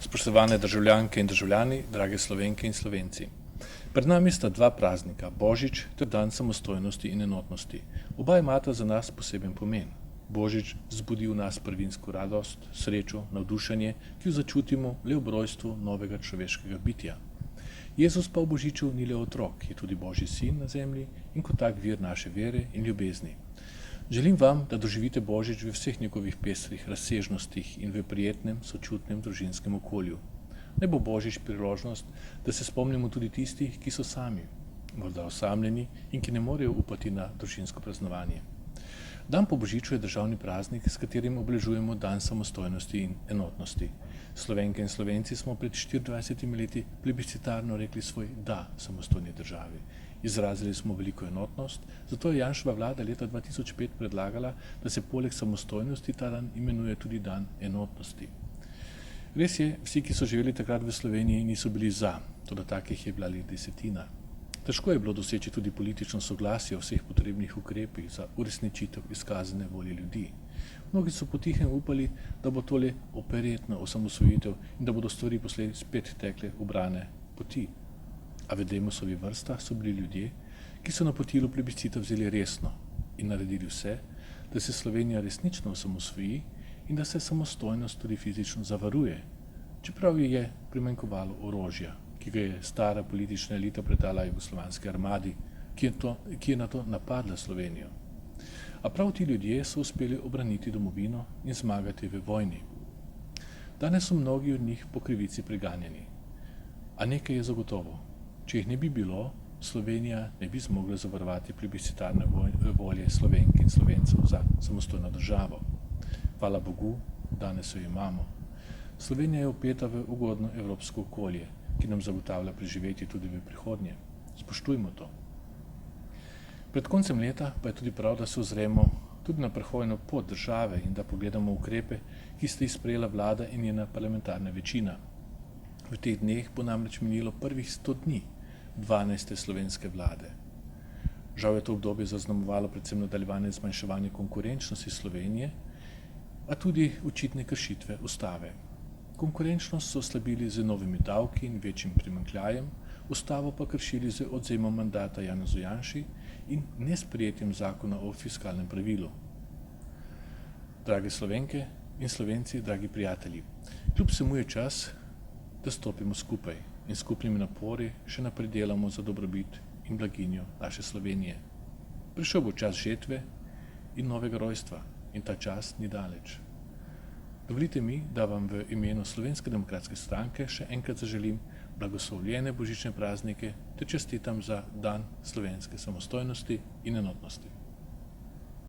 Spoštovane državljanke in državljani, drage Slovenke in Slovenci. Pred nami sta dva praznika, Božič ter dan samostojnosti in enotnosti. Oba imata za nas poseben pomen. Božič zbudi v nas prvinsko radost, srečo, navdušenje, ki jo začutimo le ob rojstvu novega človeškega bitja. Jezus pa v Božiču ni le otrok, je tudi Božji sin na zemlji in kot tak vir naše vere in ljubezni. Želim vam, da doživite Božič v vseh njegovih pestrih razsežnostih in v prijetnem, sočutnem družinskem okolju. Ne bo Božič priložnost, da se spomnimo tudi tistih, ki so sami, morda osamljeni in ki ne morejo upati na družinsko praznovanje. Dan po Božiču je državni praznik, s katerim obeležujemo dan samostojnosti in enotnosti. Slovenke in Slovenci smo pred 24 leti plebiscitarno rekli svoj da samostojni državi. Izrazili smo veliko enotnost, zato je Janševa vlada leta 2005 predlagala, da se poleg samostojnosti ta dan imenuje tudi dan enotnosti. Res je, vsi, ki so živeli takrat v Sloveniji, niso bili za, toda takih je bila le desetina. Težko je bilo doseči tudi politično soglasje o vseh potrebnih ukrepih za uresničitev izkazane volje ljudi. Mnogi so potihem upali, da bo tole operetna osamosvojitev in da bodo stvari poslej spet tekle ubrane poti. A v Demosovi vrstah so bili ljudje, ki so na potilu plebiscita vzeli resno in naredili vse, da se Slovenija resnično osamosvoji in da se samostojnost tudi fizično zavaruje, čeprav ji je primanjkovalo orožja, ki ga je stara politična elita predala jugoslovanski armadi, ki je na to napadla Slovenijo. A prav ti ljudje so uspeli obraniti domovino in zmagati v vojni. Danes so mnogi od njih po krivici preganjeni. A nekaj je zagotovo. Če jih ne bi bilo, Slovenija ne bi zmogla zavarovati plebiscitarne volje Slovenk in Slovencev za samostojno državo. Hvala Bogu, danes jo imamo. Slovenija je vpeta v ugodno evropsko okolje, ki nam zagotavlja preživeti tudi v prihodnje. Spoštujmo to. Pred koncem leta pa je tudi prav, da se ozremo tudi na prehojno pot države in da pogledamo ukrepe, ki sta jih sprejela vlada in njena parlamentarna večina. V teh dneh bo namreč minilo prvih 100 dni 12. slovenske vlade. Žal je to obdobje zaznamovalo predvsem nadaljevanje zmanjševanja konkurenčnosti Slovenije, a tudi očitne kršitve ustave. Konkurenčnost so oslabili z novimi davki in večjim primanjkljajem, ustavo pa kršili z odvzemom mandata Janezu Janši in nesprejetjem zakona o fiskalnem pravilu. Drage Slovenke in Slovenci, dragi prijatelji, kljub vsemu je čas, da stopimo skupaj in skupnimi napori še naprej delamo za dobrobit in blaginjo naše Slovenije. Prišel bo čas žetve in novega rojstva in ta čas ni daleč. Dovolite mi, da vam v imenu Slovenske demokratske stranke še enkrat zaželim blagoslovljene božične praznike ter čestitam za dan slovenske samostojnosti in enotnosti.